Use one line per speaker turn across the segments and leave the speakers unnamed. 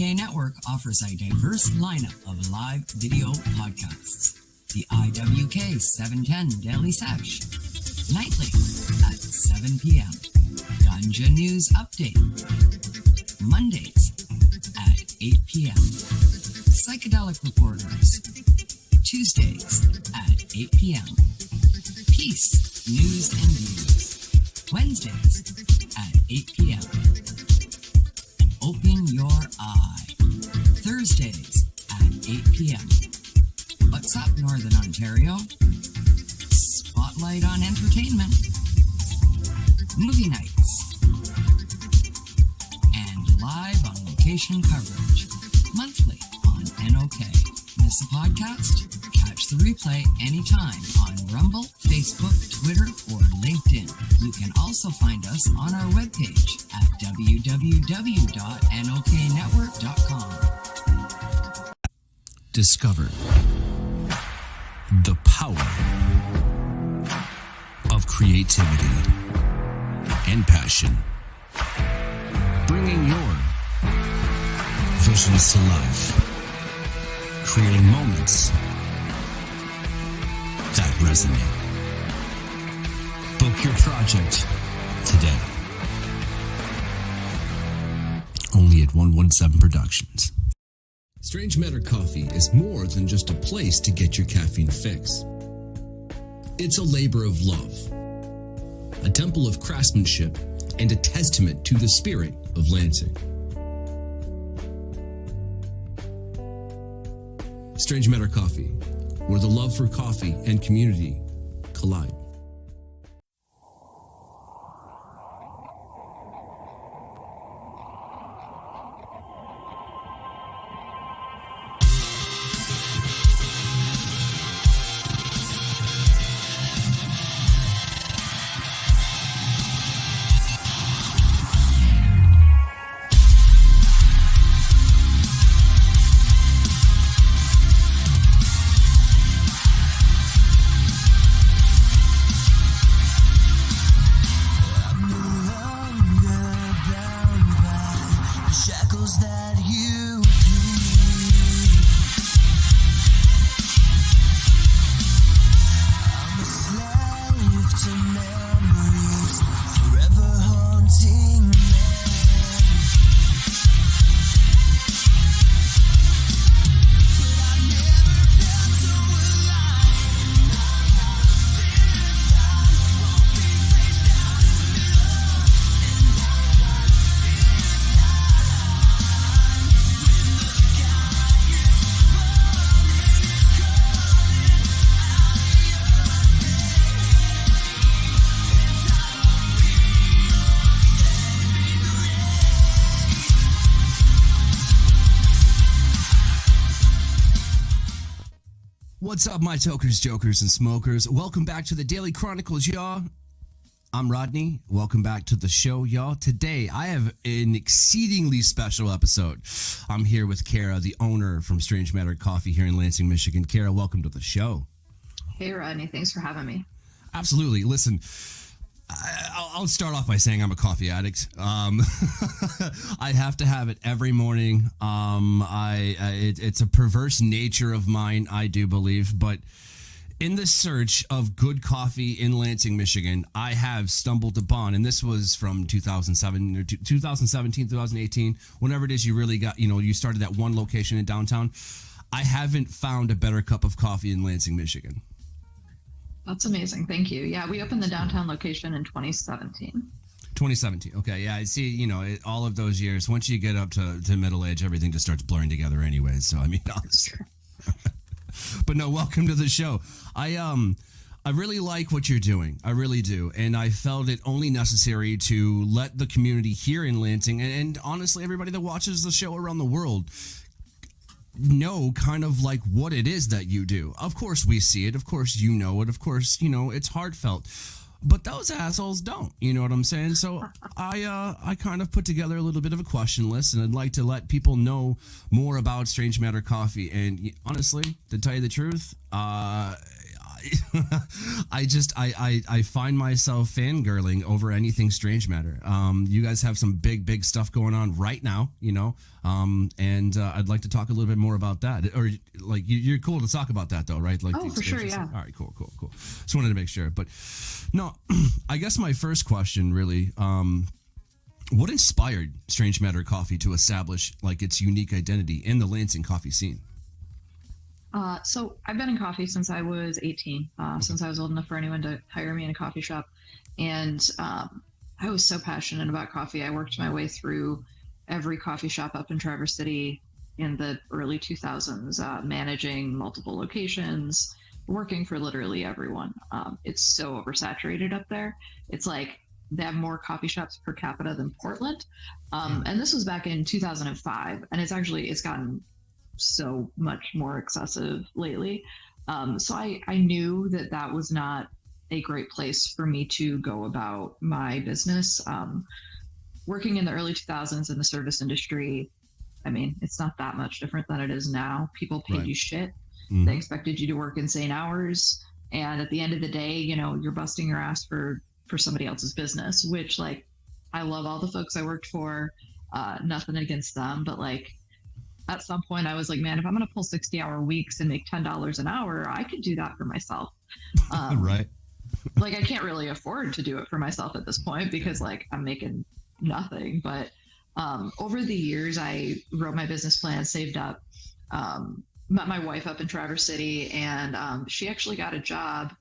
NOK Network offers a diverse lineup of live video podcasts. The IWK 710 Daily Sesh, nightly at 7 p.m. Ganja News Update, Mondays at 8 p.m. Psychedelic Reporters, Tuesdays at 8 p.m. Peace, News and Views, Wednesdays at 8 p.m. Open Your Eye, Thursdays at 8 p.m. What's up, Northern Ontario? Spotlight on Entertainment, Movie Nights, and live on location coverage, monthly on NOK. Miss a podcast? Catch the replay anytime on Rumble, Facebook, Twitter, or LinkedIn. You can also find us on our webpage at www.noknetwork.com.
Discover the power of creativity and passion, bringing your visions to life, creating moments that resonate. Book your project today. Only at 117 Productions. Strange Matter Coffee is more than just a place to get your caffeine fix. It's a labor of love, a temple of craftsmanship, and a testament to the spirit of Lansing. Strange Matter Coffee, where the love for coffee and community collide. What's up, my tokers, jokers, and smokers? Welcome back to the Daily CHRONIClez, y'all. I'm Rodney. Welcome back to the show, y'all. Today, I have an exceedingly special episode. I'm here with Cara, the owner from Strange Matter Coffee here in Lansing, Michigan. Cara, welcome to the show.
Hey, Rodney. Thanks for having me.
Absolutely. Listen, I'll start off by saying I'm a coffee addict. I have to have it every morning. It's a perverse nature of mine, I do believe. But in the search of good coffee in Lansing, Michigan, I have stumbled upon, and this was from 2007 or 2017, 2018, whenever it is you really got, you started that one location in downtown. I haven't found a better cup of coffee in Lansing, Michigan.
That's amazing. Thank you. Yeah, we opened the downtown location in 2017.
2017. Okay. Yeah. I see, all of those years, once you get up to middle age, everything just starts blurring together anyways. So, I mean, honestly. But no, welcome to the show. I really like what you're doing. I really do. And I felt it only necessary to let the community here in Lansing and honestly, everybody that watches the show around the world know kind of like what it is that you do. Of course we see it. Of course you know it. Of course, it's heartfelt. But those assholes don't. You know what I'm saying? So I kind of put together a little bit of a question list, and I'd like to let people know more about Strange Matter Coffee. And honestly, to tell you the truth, I find myself fangirling over anything Strange Matter. You guys have some big stuff going on right now, and I'd like to talk a little bit more about that. Or like you're cool to talk about that though, right? Like
for sure, yeah.
All right, cool. Just wanted to make sure. But no, I guess my first question really, what inspired Strange Matter Coffee to establish like its unique identity in the Lansing coffee scene?
So I've been in coffee since I was 18, since I was old enough for anyone to hire me in a coffee shop. And I was so passionate about coffee. I worked my way through every coffee shop up in Traverse City in the early 2000s, managing multiple locations, working for literally everyone. It's so oversaturated up there. It's like they have more coffee shops per capita than Portland. And this was back in 2005. And it's gotten so much more excessive lately. So I knew that was not a great place for me to go about my business. Working in the early 2000s in the service industry, I mean, it's not that much different than it is now. People paid you shit. Mm-hmm. They expected you to work insane hours. And at the end of the day, you're busting your ass for somebody else's business, which like, I love all the folks I worked for, nothing against them, but like, at some point I was like, man, if I'm going to pull 60-hour weeks and make $10 an hour, I could do that for myself.
Right.
Like I can't really afford to do it for myself at this point because like I'm making nothing. But over the years, I wrote my business plan, saved up, met my wife up in Traverse City, and she actually got a job,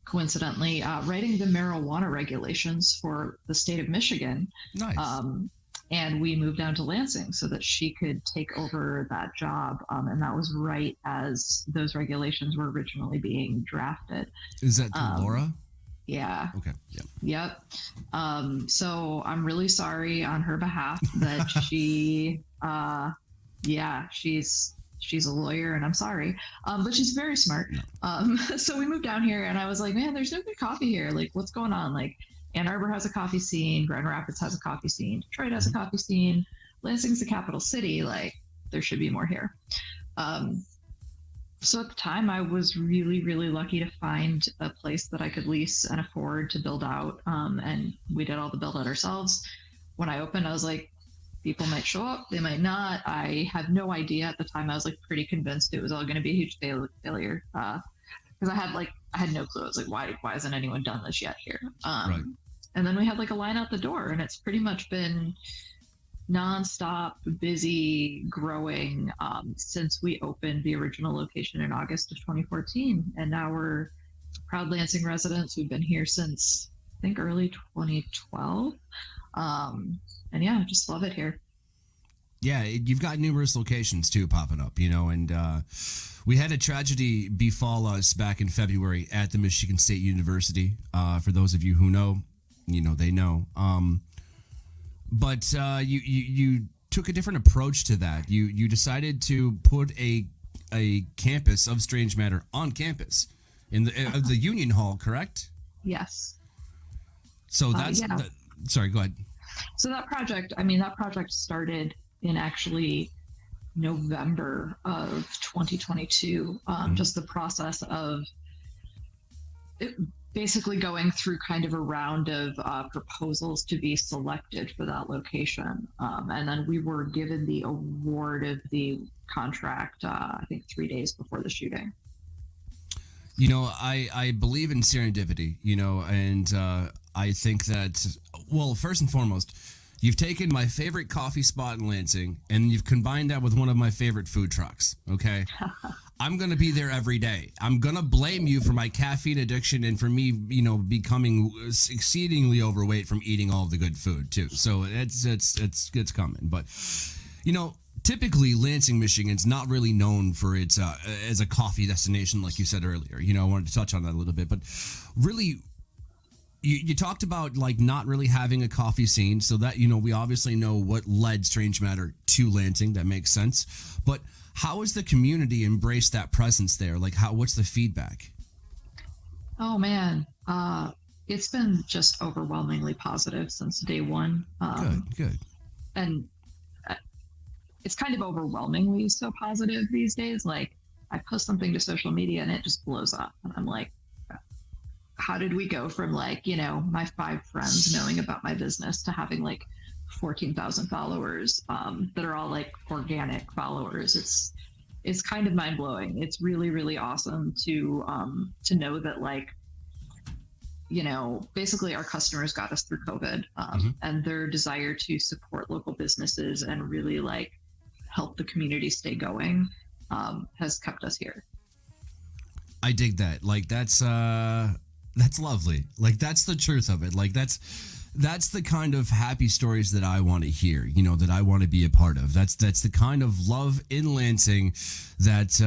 coincidentally, writing the marijuana regulations for the state of Michigan.
Nice.
And we moved down to Lansing so that she could take over that job. And that was right as those regulations were originally being drafted.
Is that Laura?
Yeah.
Okay. Yeah.
Yep. So I'm really sorry on her behalf that she's a lawyer and I'm sorry. But she's very smart. No. So we moved down here and I was like, man, there's no good coffee here. Like, what's going on? Like, Ann Arbor has a coffee scene. Grand Rapids has a coffee scene. Detroit has a coffee scene. Lansing's the capital city. Like, there should be more here. So at the time, I was really, really lucky to find a place that I could lease and afford to build out. And we did all the build out ourselves. When I opened, I was like, people might show up, they might not. I had no idea at the time. I was like pretty convinced it was all going to be a huge failure. Because I had no clue. I was like, why hasn't anyone done this yet here? Right. And then we had like a line out the door, and it's pretty much been nonstop, busy, growing since we opened the original location in August of 2014. And now we're proud Lansing residents. We've been here since I think early 2012. And yeah, I just love it here.
Yeah, you've got numerous locations too popping up, and we had a tragedy befall us back in February at the Michigan State University. For those of you who know, they know. But you took a different approach to that. You decided to put a campus of Strange Matter on campus in the Union Hall, correct?
Yes.
So that's sorry, go ahead.
So that project started in actually November of 2022. Just the process of it basically going through kind of a round of proposals to be selected for that location. And then we were given the award of the contract, I think 3 days before the shooting.
I believe in serendipity, and I think that, well, first and foremost, you've taken my favorite coffee spot in Lansing and you've combined that with one of my favorite food trucks. Okay. I'm going to be there every day. I'm going to blame you for my caffeine addiction and for me, becoming exceedingly overweight from eating all the good food too. So it's coming. But, typically Lansing, Michigan's not really known for its, as a coffee destination, like you said earlier. I wanted to touch on that a little bit, but really, you talked about like not really having a coffee scene, so that we obviously know what led Strange Matter to Lansing. That makes sense. But how has the community embraced that presence there? Like, what's the feedback?
Oh man, it's been just overwhelmingly positive since day one.
Good.
And it's kind of overwhelmingly so positive these days. Like, I post something to social media and it just blows up. And I'm like, how did we go from like, my 5 friends knowing about my business to having like 14,000 followers that are all like organic followers? It's kind of mind blowing. It's really, really awesome to know that like, basically our customers got us through COVID, and their desire to support local businesses and really like help the community stay going has kept us here.
I dig that. Like that's lovely. Like that's the truth of it. Like that's the kind of happy stories that I want to hear, that I want to be a part of. That's the kind of love in Lansing that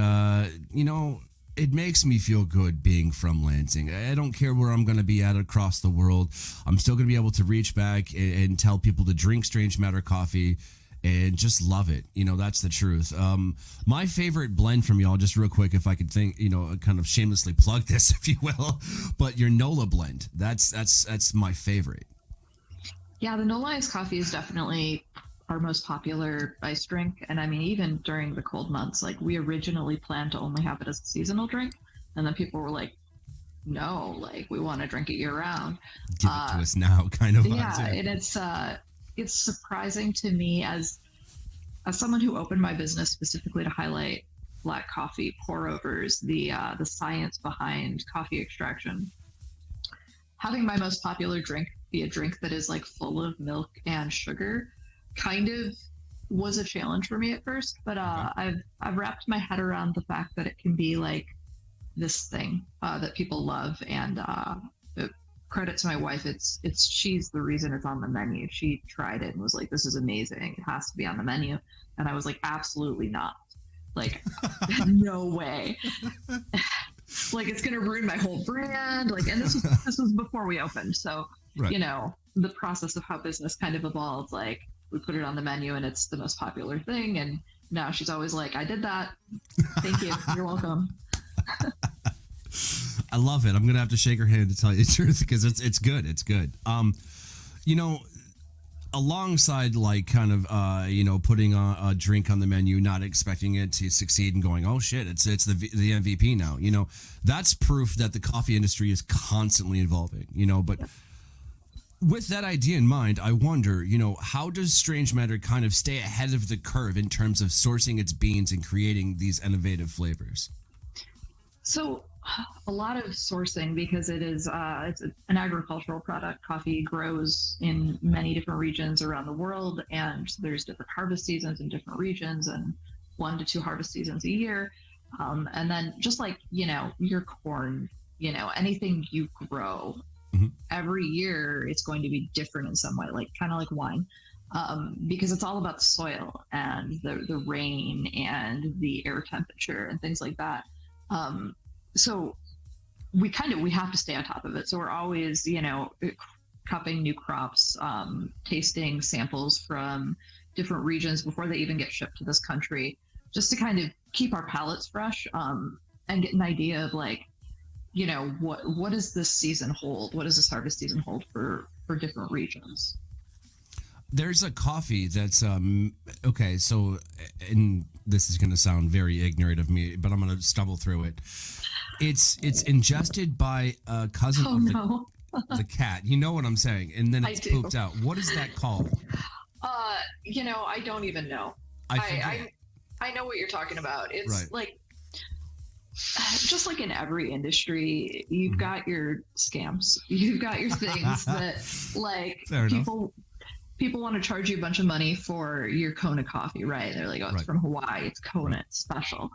it makes me feel good being from Lansing. I don't care where I'm going to be at across the world. I'm still going to be able to reach back and tell people to drink Strange Matter coffee and just love it. That's the truth. My favorite blend from y'all, just real quick, if I could think, kind of shamelessly plug this, if you will, but your NOLA blend, that's my favorite.
Yeah, the NOLA iced coffee is definitely our most popular iced drink. And I mean, even during the cold months, like we originally planned to only have it as a seasonal drink. And then people were like, no, like we want to drink it year round.
Give it to us now, kind of.
Yeah, and it's surprising to me as someone who opened my business specifically to highlight black coffee pour overs, the science behind coffee extraction. Having my most popular drink be a drink that is like full of milk and sugar kind of was a challenge for me at first, but I've wrapped my head around the fact that it can be like this thing that people love, and credit to my wife, she's the reason it's on the menu. She tried it and was like, this is amazing, it has to be on the menu. And I was like, absolutely not, like no way. Like it's gonna ruin my whole brand, like, and this was before we opened, so right. The process of how business kind of evolved, like we put it on the menu and it's the most popular thing, and now she's always like, I did that, thank you, you're welcome.
I love it. I'm gonna have to shake her hand to tell you the truth, because it's good. Alongside like kind of putting a drink on the menu, not expecting it to succeed and going, oh shit, it's the MVP now, that's proof that the coffee industry is constantly evolving, but with that idea in mind, I wonder, how does Strange Matter kind of stay ahead of the curve in terms of sourcing its beans and creating these innovative flavors?
So a lot of sourcing, because it's an agricultural product. Coffee grows in many different regions around the world, and there's different harvest seasons in different regions, and 1 to 2 harvest seasons a year. And then just like, your corn, anything you grow, every year it's going to be different in some way, like kind of like wine, because it's all about the soil and the rain and the air temperature and things like that. So we have to stay on top of it. So we're always, cupping new crops, tasting samples from different regions before they even get shipped to this country, just to kind of keep our palates fresh, and get an idea of like, what does this season hold? What does this harvest season hold for different regions?
There's a coffee that's okay. So, and this is going to sound very ignorant of me, but I'm going to stumble through it. It's ingested by a cousin of the cat. You know what I'm saying? And then it's pooped out. What is that called?
I don't even know. I know what you're talking about. It's right. Like, just like in every industry, you've got your scams. You've got your things that like people want to charge you a bunch of money for your Kona coffee, right? They're like, oh, it's from Hawaii, it's Kona, it's special.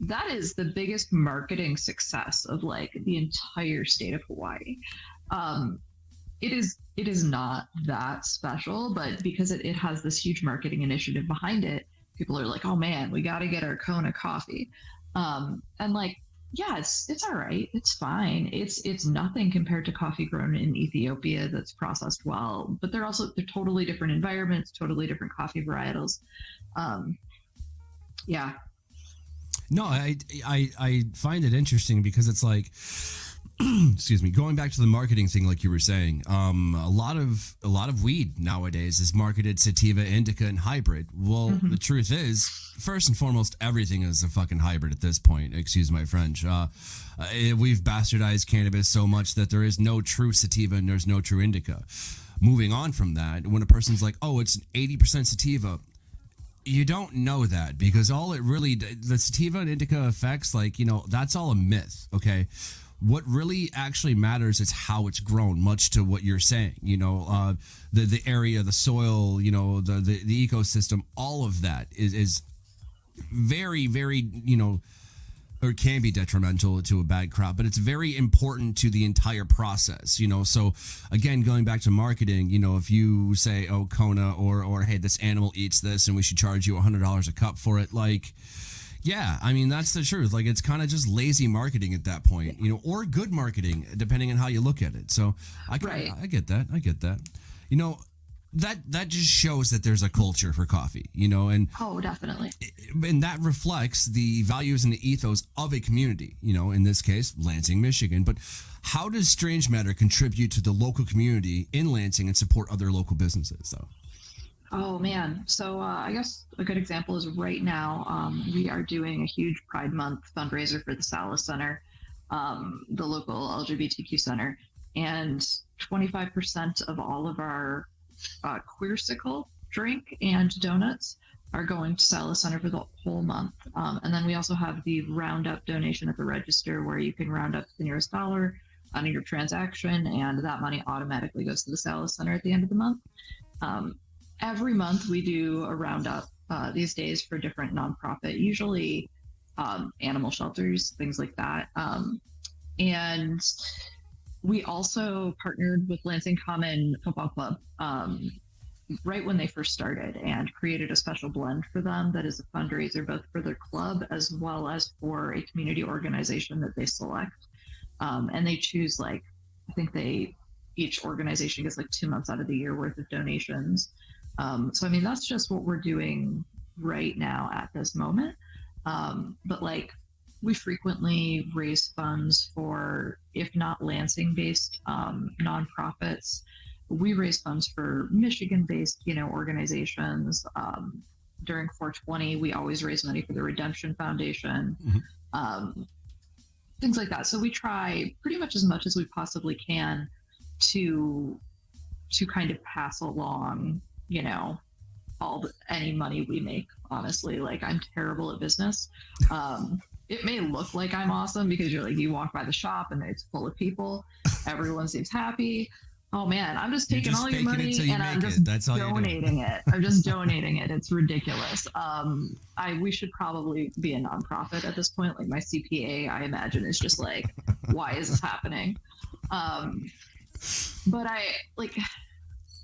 That is the biggest marketing success of like the entire state of Hawaii. It is not that special, but because it has this huge marketing initiative behind it, people are like, oh man, we got to get our Kona coffee. And like, yeah, it's all right. It's fine. It's nothing compared to coffee grown in Ethiopia that's processed well, but they're totally different environments, totally different coffee varietals. Yeah.
No, I find it interesting because it's like, excuse me, going back to the marketing thing, like you were saying, a lot of weed nowadays is marketed sativa, indica, and hybrid. Well, the truth is, first and foremost, everything is a fucking hybrid at this point. Excuse my French. We've bastardized cannabis so much that there is no true sativa and there's no true indica. Moving on from that, when a person's like, oh, it's 80% sativa, you don't know that, because all it really, the sativa and indica effects, like, that's all a myth. Okay. What really actually matters is how it's grown, much to what you're saying, the area, the soil, the ecosystem, all of that is very, very, or can be detrimental to a bad crop, but it's very important to the entire process, So again, going back to marketing, if you say, oh, Kona, or hey, this animal eats this and we should charge you $100 a cup for it, like, yeah, I mean, that's the truth. Like, it's kind of just lazy marketing at that point, or good marketing, depending on how you look at it. So I get that. I get that. That just shows that there's a culture for coffee, and
oh, definitely.
And that reflects the values and the ethos of a community, in this case, Lansing, Michigan. But how does Strange Matter contribute to the local community in Lansing and support other local businesses, though?
Oh, man. So I guess a good example is right now we are doing a huge Pride Month fundraiser for the Salas Center, the local LGBTQ center. And 25% of all of our queersicle drink and donuts are going to Salas Center for the whole month. And then we also have the roundup donation at the register, where you can round up the nearest dollar on your transaction, and that money automatically goes to the Salas Center at the end of the month. Every month we do a roundup these days for different nonprofit, usually animal shelters, things like that. And we also partnered with Lansing Common Football Club right when they first started, and created a special blend for them that is a fundraiser both for their club as well as for a community organization that they select. And they choose, I think each organization gets 2 months out of the year worth of donations. So, I mean, that's just what we're doing right now at this moment. But we frequently raise funds for, if not Lansing-based nonprofits, we raise funds for Michigan-based, organizations. During 420, we always raise money for the Redemption Foundation, things like that. So we try pretty much as much as we possibly can to kind of pass along, any money we make. Honestly, I'm terrible at business. It may look like I'm awesome because you walk by the shop and it's full of people. Everyone seems happy. Oh man, I'm just taking all your money and I'm just donating it. I'm just donating it. It's ridiculous. We should probably be a nonprofit at this point. My CPA, I imagine, is just why is this happening? But I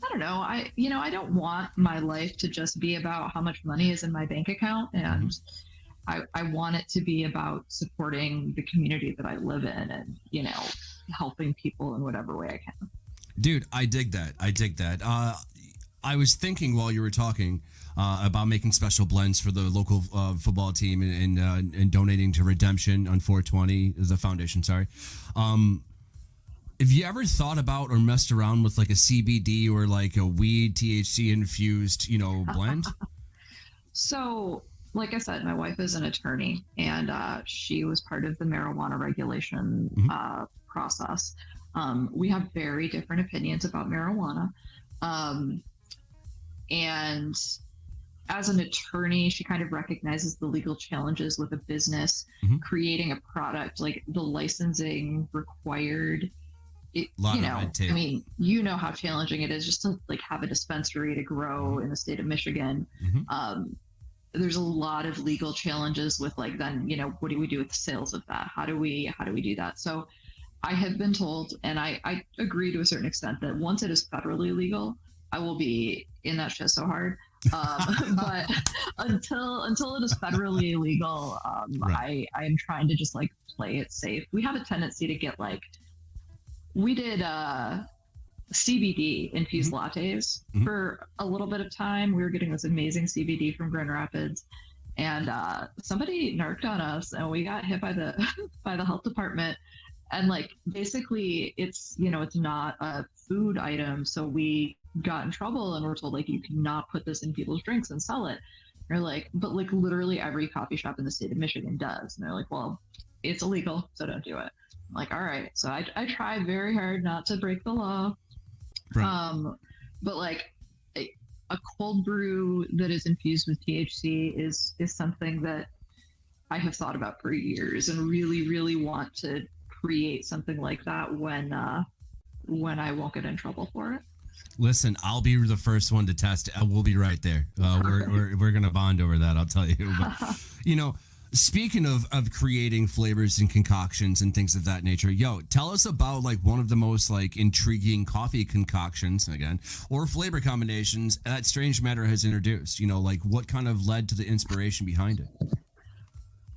don't know. I don't want my life to just be about how much money is in my bank account, and I want it to be about supporting the community that I live in, and helping people in whatever way I can.
Dude, I dig that. I was thinking while you were talking about making special blends for the local football team and donating to Redemption on 420, the foundation. Sorry. Have you ever thought about or messed around with a CBD or a weed THC infused, blend?
So, like I said, my wife is an attorney, and she was part of the marijuana regulation process. We have very different opinions about marijuana. And as an attorney, she kind of recognizes the legal challenges with a business creating a product, the licensing required. I mean, how challenging it is just to have a dispensary to grow in the state of Michigan. There's a lot of legal challenges with then, what do we do with the sales of that? How do we do that? So I have been told, and I agree to a certain extent, that once it is federally legal, I will be in that shit so hard. But until it is federally illegal, right. I am trying to just play it safe. We have a tendency to get we did CBD infused lattes for a little bit of time. We were getting this amazing CBD from Grand Rapids, and somebody narked on us, and we got hit by the health department. And like basically it's, you know, it's not a food item. So we got in trouble and we're told like you cannot put this in people's drinks and sell it. They're like, but like literally every coffee shop in the state of Michigan does. And they're like, well, it's illegal, so don't do it. I'm like, all right. So I try very hard not to break the law.
Right.
But like a cold brew that is infused with THC is something that I have thought about for years and really, really want to create something like that when I won't get in trouble for it.
Listen, I'll be the first one to test it. We'll be right there. We're gonna bond over that. I'll tell you. But, you know, speaking of creating flavors and concoctions and things of that nature, tell us about like one of the most like intriguing coffee concoctions again or flavor combinations that Strange Matter has introduced. You know, like what kind of led to the inspiration behind it.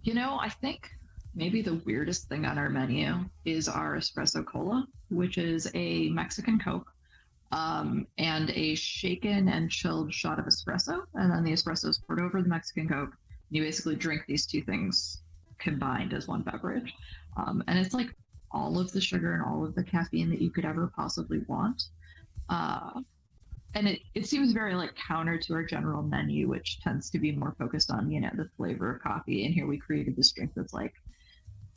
You know, I think maybe the weirdest thing on our menu is our espresso cola, which is a Mexican Coke. And a shaken and chilled shot of espresso, and then the espresso is poured over the Mexican Coke. You basically drink these two things combined as one beverage, and it's like all of the sugar and all of the caffeine that you could ever possibly want. And it seems very like counter to our general menu, which tends to be more focused on, you know, the flavor of coffee. And here we created this drink that's like,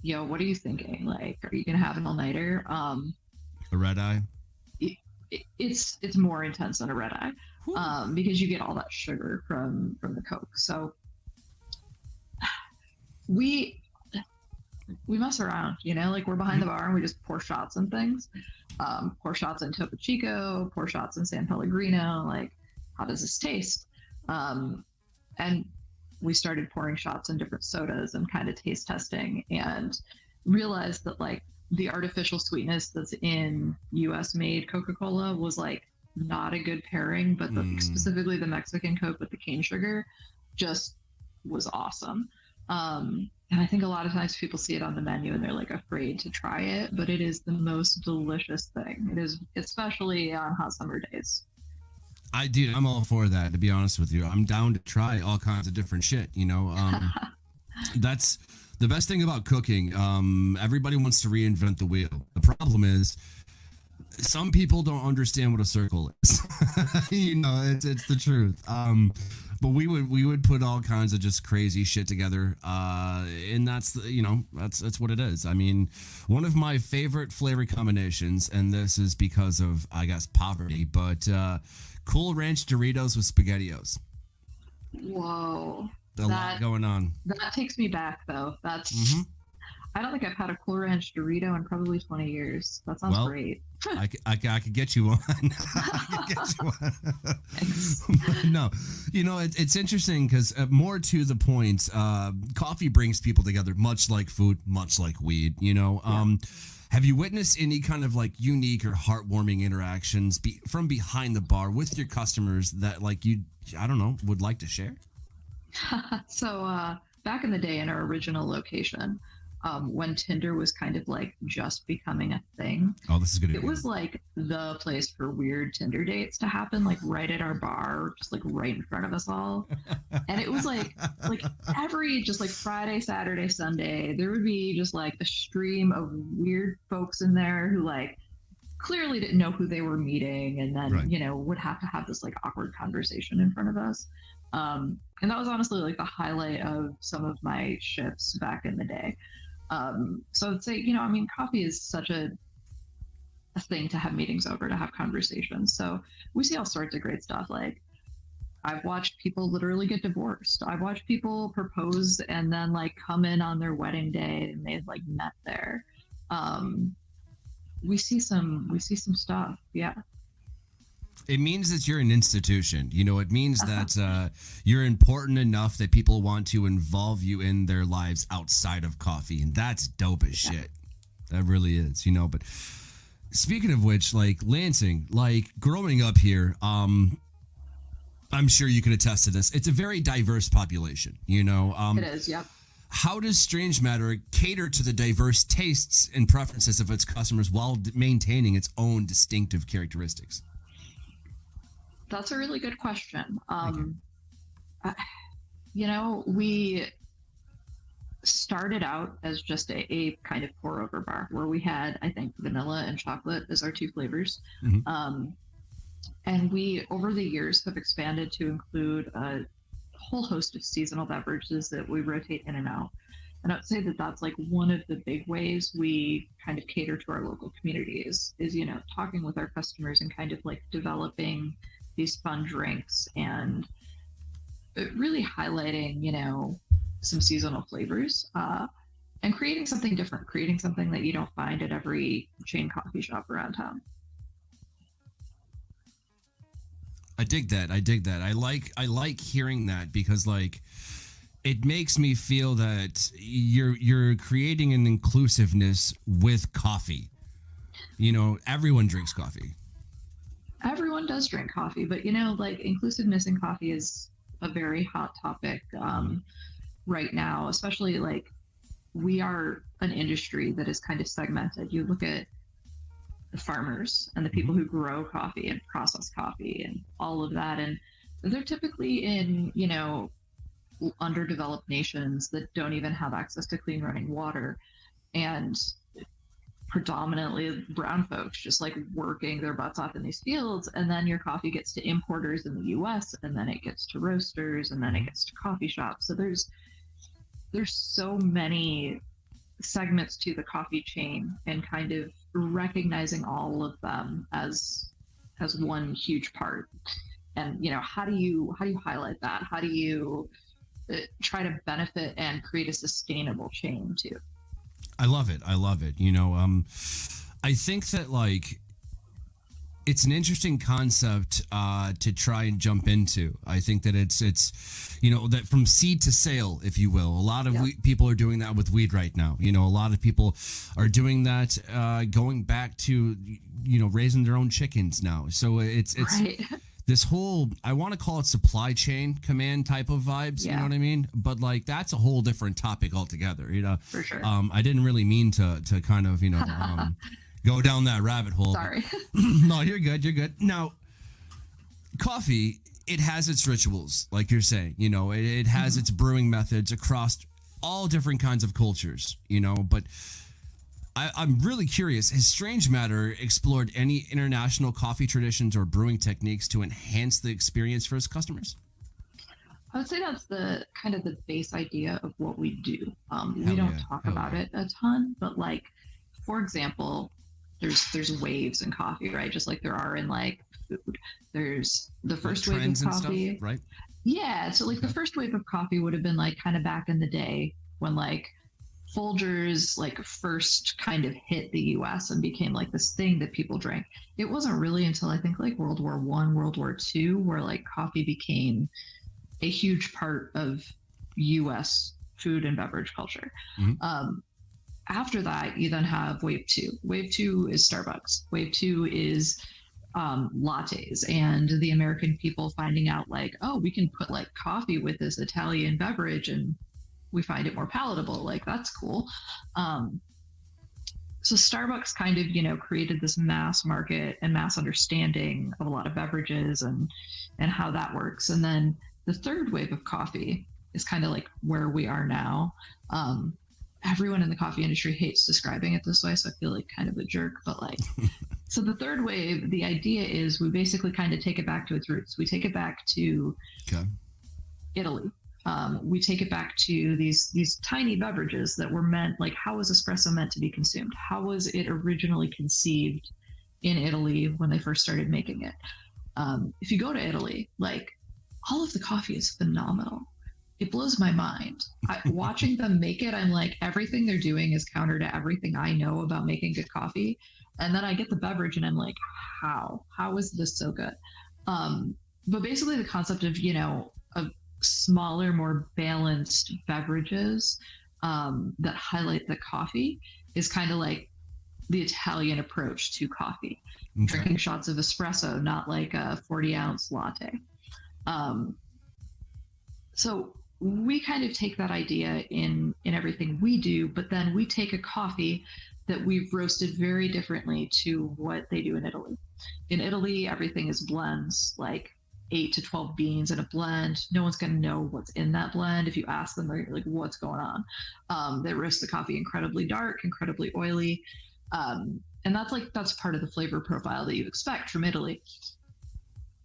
yo, what are you thinking? Like, are you gonna have an all-nighter?
A red eye.
It's more intense than a red eye, because you get all that sugar from the Coke. So we mess around, you know, like we're behind the bar and we just pour shots and things, pour shots in Topo Chico, pour shots in San Pellegrino. Like, how does this taste? And we started pouring shots in different sodas and kind of taste testing, and realized that like the artificial sweetness that's in US made Coca-Cola was like not a good pairing, but specifically the Mexican Coke with the cane sugar just was awesome. And I think a lot of times people see it on the menu and they're like afraid to try it, but it is the most delicious thing. It is, especially on hot summer days.
I'm all for that, to be honest with you. I'm down to try all kinds of different shit, you know. That's the best thing about cooking. Everybody wants to reinvent the wheel. The problem is some people don't understand what a circle is. You know, it's the truth. But we would put all kinds of just crazy shit together, and that's what it is. I mean, one of my favorite flavor combinations, and this is because of, I guess, poverty, but Cool Ranch Doritos with SpaghettiOs.
Whoa.
A lot going on.
That takes me back, though. That's. I don't think I've had a Cool Ranch Dorito in probably 20 years. That sounds great.
I could get you one. I could get you one.
Thanks.
No, you know, it's interesting because more to the point, coffee brings people together, much like food, much like weed. You know, have you witnessed any kind of like unique or heartwarming interactions from behind the bar with your customers that like you, I don't know, would like to share?
So back in the day in our original location, when Tinder was kind of like just becoming a thing.
Oh, this is good.
It was like the place for weird Tinder dates to happen, like right at our bar, just like right in front of us all. And it was like every just like Friday, Saturday, Sunday, there would be just like a stream of weird folks in there who like clearly didn't know who they were meeting, and then you know would have to have this like awkward conversation in front of us. And that was honestly like the highlight of some of my shifts back in the day. So I'd say, you know, I mean, coffee is such a thing to have meetings over, to have conversations. So we see all sorts of great stuff. Like I've watched people literally get divorced. I've watched people propose and then like come in on their wedding day and they've like met there. We see some stuff. Yeah.
It means that you're an institution. You know, it means that you're important enough that people want to involve you in their lives outside of coffee. And that's dope as shit. That really is, you know. But speaking of which, like Lansing, like growing up here, I'm sure you can attest to this. It's a very diverse population, you know.
It is, yeah.
How does Strange Matter cater to the diverse tastes and preferences of its customers while maintaining its own distinctive characteristics?
That's a really good question. You know, started out as just a kind of pour over bar where we had, I think, vanilla and chocolate as our two flavors.
Mm-hmm.
And we, over the years, have expanded to include a whole host of seasonal beverages that we rotate in and out. And I would say that that's like one of the big ways we kind of cater to our local communities is, you know, talking with our customers and kind of like developing these fun drinks and really highlighting, you know, some seasonal flavors and creating something different, creating something that you don't find at every chain coffee shop around town.
I dig that. I like hearing that because like it makes me feel that you're creating an inclusiveness with coffee. You know, everyone drinks coffee.
Everyone does drink coffee, but you know, like inclusiveness in coffee is a very hot topic right now, especially like we are an industry that is kind of segmented. You look at the farmers and the people who grow coffee and process coffee and all of that, and they're typically in, you know, underdeveloped nations that don't even have access to clean running water, and predominantly brown folks just like working their butts off in these fields. And then your coffee gets to importers in the US, and then it gets to roasters, and then it gets to coffee shops. So there's so many segments to the coffee chain, and kind of recognizing all of them as one huge part. And you know, how do you highlight that? How do you try to benefit and create a sustainable chain too?
I love it. You know, I think that like it's an interesting concept to try and jump into. I think that it's you know, that from seed to sale, if you will. A lot of people are doing that with weed right now. You know, a lot of people are doing that going back to, you know, raising their own chickens now. So it's
right.
This whole, I want to call it supply chain command type of vibes, you know what I mean? But like, that's a whole different topic altogether, you know?
For sure.
I didn't really mean to kind of, you know, go down that rabbit hole.
Sorry.
No, you're good. Now, coffee, it has its rituals, like you're saying, you know, it has its brewing methods across all different kinds of cultures, you know, but I'm really curious, has Strange Matter explored any international coffee traditions or brewing techniques to enhance the experience for its customers?
I would say that's the kind of the base idea of what we do. We don't talk about it a ton, but like, for example, there's waves in coffee, right? Just like there are in like food. There's the first wave of coffee,
stuff, right?
Yeah. So like the first wave of coffee would have been like kind of back in the day when like Folgers like first kind of hit the US and became like this thing that people drank. It wasn't really until I think like World War I, World War II, where like coffee became a huge part of US food and beverage culture. After that, you then have wave two. Wave two is Starbucks. Wave two is lattes, and the American people finding out like, oh, we can put like coffee with this Italian beverage and we find it more palatable. Like, that's cool. So Starbucks kind of, you know, created this mass market and mass understanding of a lot of beverages and how that works. And then the third wave of coffee is kind of like where we are now. Everyone in the coffee industry hates describing it this way, so I feel like kind of a jerk, but like, so the third wave, the idea is we basically kind of take it back to its roots. We take it back to Italy. We take it back to these tiny beverages that were meant, like, how was espresso meant to be consumed? How was it originally conceived in Italy when they first started making it? If you go to Italy, like, all of the coffee is phenomenal. It blows my mind. Watching them make it, I'm like, everything they're doing is counter to everything I know about making good coffee. And then I get the beverage and I'm like, how is this so good? But basically the concept of, you know, of smaller, more balanced beverages that highlight the coffee is kind of like the Italian approach to coffee. Okay. Drinking shots of espresso, not like a 40-ounce latte. So we kind of take that idea in everything we do, but then we take a coffee that we've roasted very differently to what they do in Italy. In Italy, everything is blends. Like, 8 to 12 beans in a blend. No one's going to know what's in that blend. If you ask them, they're like, what's going on? They roast the coffee incredibly dark, incredibly oily. And that's part of the flavor profile that you expect from Italy.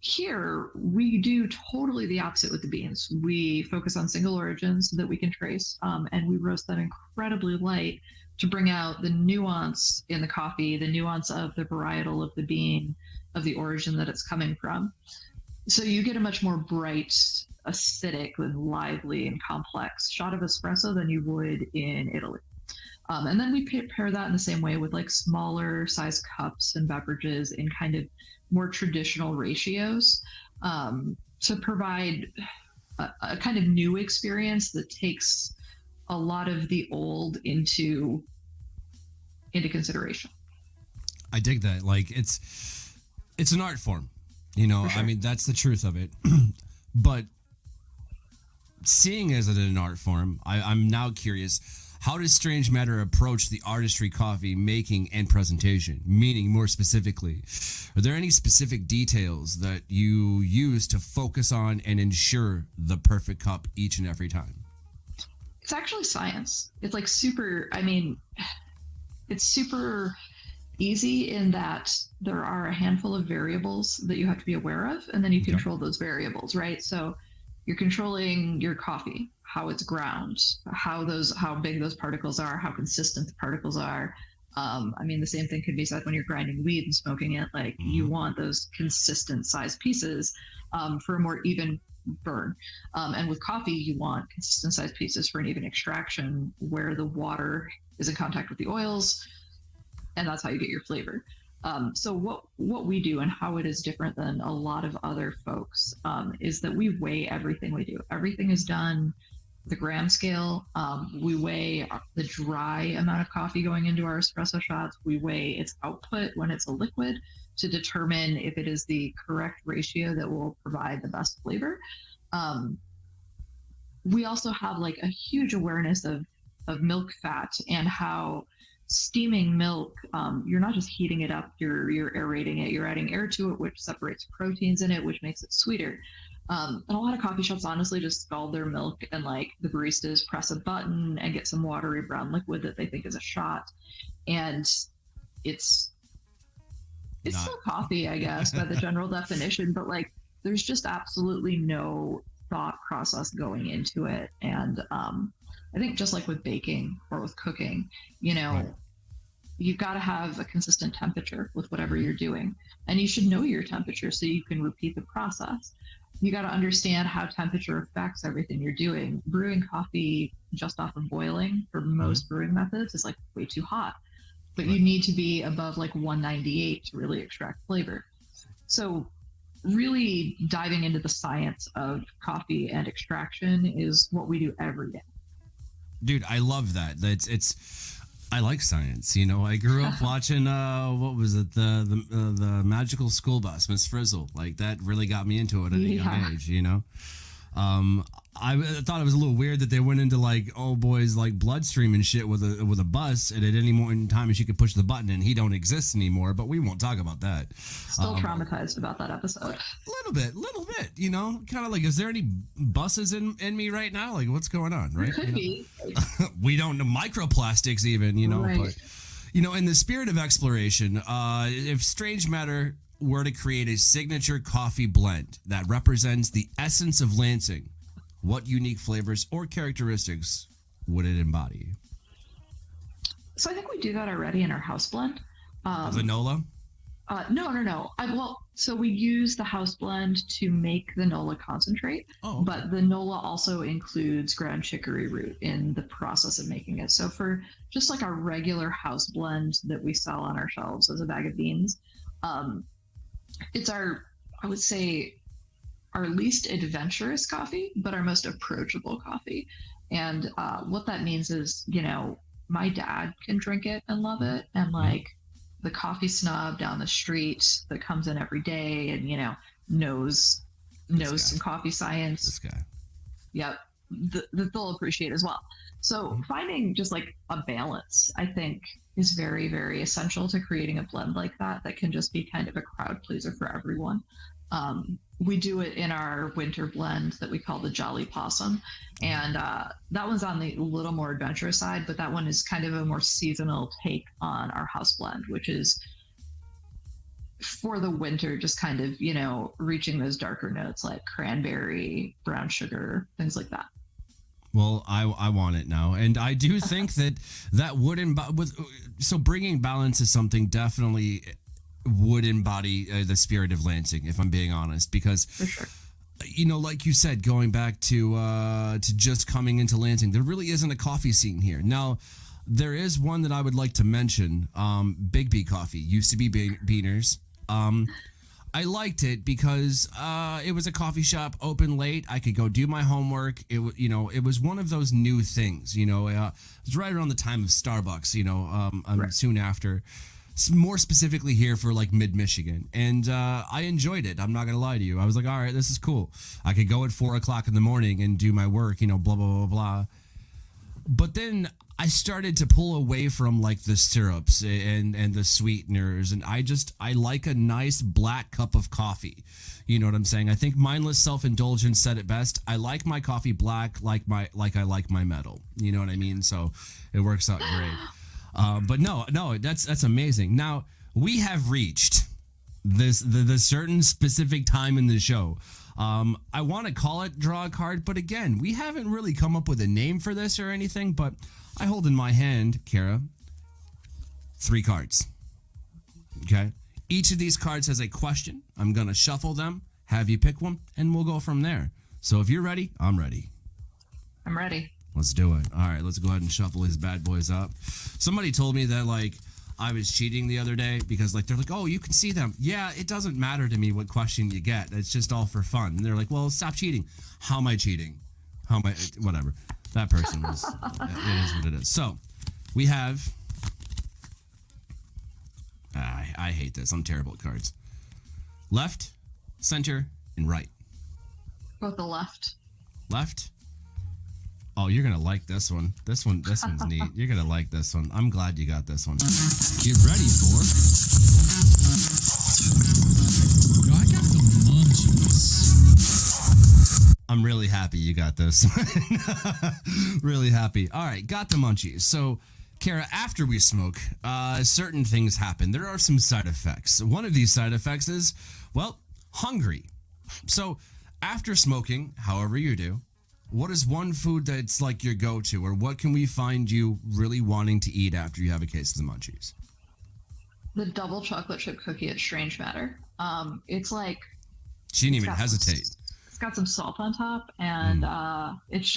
Here, we do totally the opposite with the beans. We focus on single origins that we can trace, and we roast them incredibly light to bring out the nuance in the coffee, the nuance of the varietal of the bean, of the origin that it's coming from. So you get a much more bright, acidic, and lively and complex shot of espresso than you would in Italy. And then we pair that in the same way with like smaller size cups and beverages in kind of more traditional ratios, to provide a kind of new experience that takes a lot of the old into consideration.
I dig that. Like it's an art form, you know.
Sure.
I mean, that's the truth of it. But seeing as it an art form, I'm now curious. How does Strange Matter approach the artistry coffee making and presentation? Meaning, more specifically, are there any specific details that you use to focus on and ensure the perfect cup each and every time?
It's actually science. It's like super, I mean, it's super easy in that there are a handful of variables that you have to be aware of, and then you control those variables, right? So you're controlling your coffee, how it's ground, how big those particles are, how consistent the particles are. I mean, the same thing could be said when you're grinding weed and smoking it. Like you want those consistent size pieces for a more even burn. And with coffee, you want consistent size pieces for an even extraction where the water is in contact with the oils, and that's how you get your flavor. So what we do and how it is different than a lot of other folks is that we weigh everything we do. Everything is done the gram scale. We weigh the dry amount of coffee going into our espresso shots. We weigh its output when it's a liquid to determine if it is the correct ratio that will provide the best flavor. We also have like a huge awareness of milk fat and how steaming milk, you're not just heating it up, you're aerating it, you're adding air to it, which separates proteins in it, which makes it sweeter. And a lot of coffee shops honestly just scald their milk and like the baristas press a button and get some watery brown liquid that they think is a shot. And it's still coffee, I guess, by the general definition, but like there's just absolutely no thought process going into it. And I think just like with baking or with cooking, you know,
right.
You've got to have a consistent temperature with whatever you're doing. And you should know your temperature so you can repeat the process. You got to understand how temperature affects everything you're doing. Brewing coffee just off of boiling for most brewing methods is like way too hot. But you need to be above like 198 to really extract flavor. So really diving into the science of coffee and extraction is what we do every day.
Dude, I love that. I like science. You know, I grew up watching what was it, the Magical School Bus, Miss Frizzle. Like that really got me into it at a young age. You know, I thought it was a little weird that they went into like old boy's like bloodstream and shit with a bus, and at any moment in time she could push the button and he don't exist anymore. But we won't talk about that.
Still traumatized about that episode.
Little bit. You know, kind of like, is there any buses in me right now? Like, what's going on? Right?
Could be.
We don't know microplastics even. You know,
right.
But you know, in the spirit of exploration, if Strange Matter were to create a signature coffee blend that represents the essence of Lansing, what unique flavors or characteristics would it embody?
So I think we do that already in our house blend.
Vanilla?
No. So we use the house blend to make the Nola concentrate, but the Nola also includes ground chicory root in the process of making it. So for just like our regular house blend that we sell on our shelves as a bag of beans, it's I would say, our least adventurous coffee, but our most approachable coffee. And what that means is, you know, my dad can drink it and love it. And like the coffee snob down the street that comes in every day and, you know, knows some coffee science.
This guy.
Yep. That they'll appreciate as well. So finding just like a balance, I think, is very, very essential to creating a blend like that can just be kind of a crowd pleaser for everyone. We do it in our winter blend that we call the Jolly Possum. And that one's on the little more adventurous side, but that one is kind of a more seasonal take on our house blend, which is for the winter, just kind of, reaching those darker notes like cranberry, brown sugar, things like that.
Well, I want it now. And I do think that would so bringing balance is something definitely would embody the spirit of Lansing, if I'm being honest, because
For sure.
Like you said, going back to just coming into Lansing, there really isn't a coffee scene here. Now, there is one that I would like to mention. Big B Coffee used to be Beaners. I liked it because it was a coffee shop open late. I could go do my homework. It was one of those new things. It was right around the time of Starbucks. Right. Soon after. More specifically here for like mid-Michigan. And I enjoyed it. I'm not going to lie to you. I was like, all right, this is cool. I could go at 4:00 in the morning and do my work, blah, blah, blah, blah. But then I started to pull away from like the syrups and the sweeteners. And I like a nice black cup of coffee. You know what I'm saying? I think Mindless Self-Indulgence said it best. I like my coffee black like I like my metal. You know what I mean? So it works out great. But no, that's amazing. Now we have reached the certain specific time in the show. I want to call it draw a card, but again, we haven't really come up with a name for this or anything. But I hold in my hand, Cara, 3 cards. Okay, each of these cards has a question. I'm gonna shuffle them, have you pick one, and we'll go from there. So if you're ready, I'm ready.
I'm ready.
Let's do it. All right, let's go ahead and shuffle these bad boys up. Somebody told me that, like, I was cheating the other day because, like, they're like, oh, you can see them. Yeah, it doesn't matter to me what question you get. It's just all for fun. And they're like, well, stop cheating. How am I cheating? How am I? Whatever. That person was, it is what it is. So, we have, I hate this. I'm terrible at cards. Left, center, and right.
Both the left.
Left. Oh, you're going to like this one. This one's neat. You're going to like this one. I'm glad you got this one. Get ready for...
I got the munchies.
I'm really happy you got this. Really happy. All right, got the munchies. So, Cara, after we smoke, certain things happen. There are some side effects. One of these side effects is, well, hungry. So, after smoking, however you do, what is one food that's like your go-to, or what can we find you really wanting to eat after you have a case of the munchies?
The double chocolate chip cookie at Strange Matter. It's like...
She didn't even hesitate.
It's got some salt on top, and it's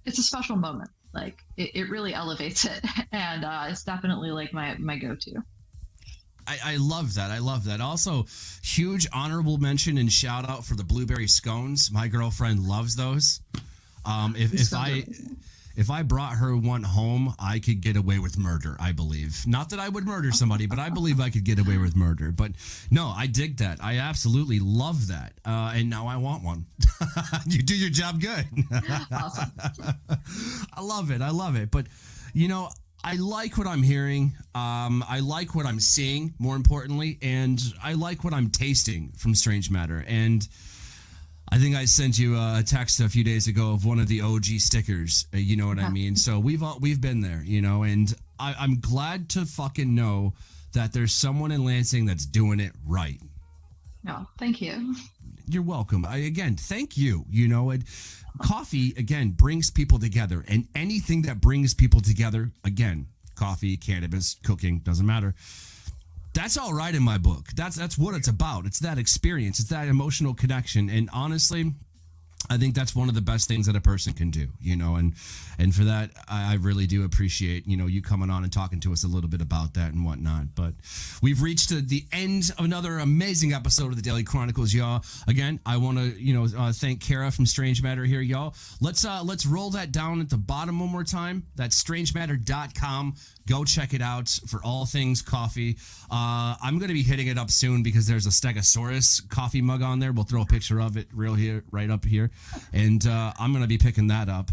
a special moment. Like, it really elevates it, and it's definitely like my go-to.
I love that. I love that. Also, huge honorable mention and shout out for the blueberry scones. My girlfriend loves those. If I brought her one home, I could get away with murder, I believe. Not that I would murder somebody, but I believe I could get away with murder. But no, I dig that. I absolutely love that. And now I want one. You do your job good.
Awesome.
I love it. I love it. But, I like what I'm hearing. I like what I'm seeing, more importantly, and I like what I'm tasting from Strange Matter. And I think I sent you a text a few days ago of one of the OG stickers. You know what I mean? So we've been there, and I'm glad to fucking know that there's someone in Lansing that's doing it right.
No, thank you.
You're welcome. Again, thank you. Coffee, again, brings people together, and anything that brings people together, again, coffee, cannabis, cooking, doesn't matter. That's all right in my book. That's what it's about. It's that experience. It's that emotional connection. And honestly, I think that's one of the best things that a person can do, and for that, I really do appreciate, you coming on and talking to us a little bit about that and whatnot. But we've reached the end of another amazing episode of the Daily CHRONIClez, y'all. Again, I want to, thank Cara from Strange Matter here, y'all. Let's roll that down at the bottom one more time. That's strangematter.com. Go check it out for all things coffee. I'm going to be hitting it up soon because there's a Stegosaurus coffee mug on there. We'll throw a picture of it right up here. And I'm going to be picking that up.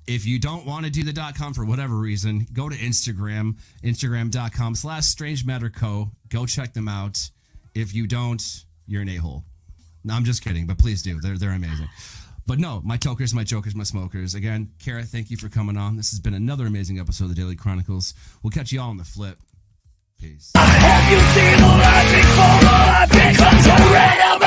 If you don't want to do the .com for whatever reason, go to Instagram.com/StrangeMatterCo. Go check them out. If you don't, you're an a-hole. No, I'm just kidding, but please do. They're amazing. But no, my tokers, my jokers, my smokers. Again, Cara, thank you for coming on. This has been another amazing episode of the Daily Chronicles. We'll catch you all on the flip. Peace.
Have you seen the logic for all I've become so red?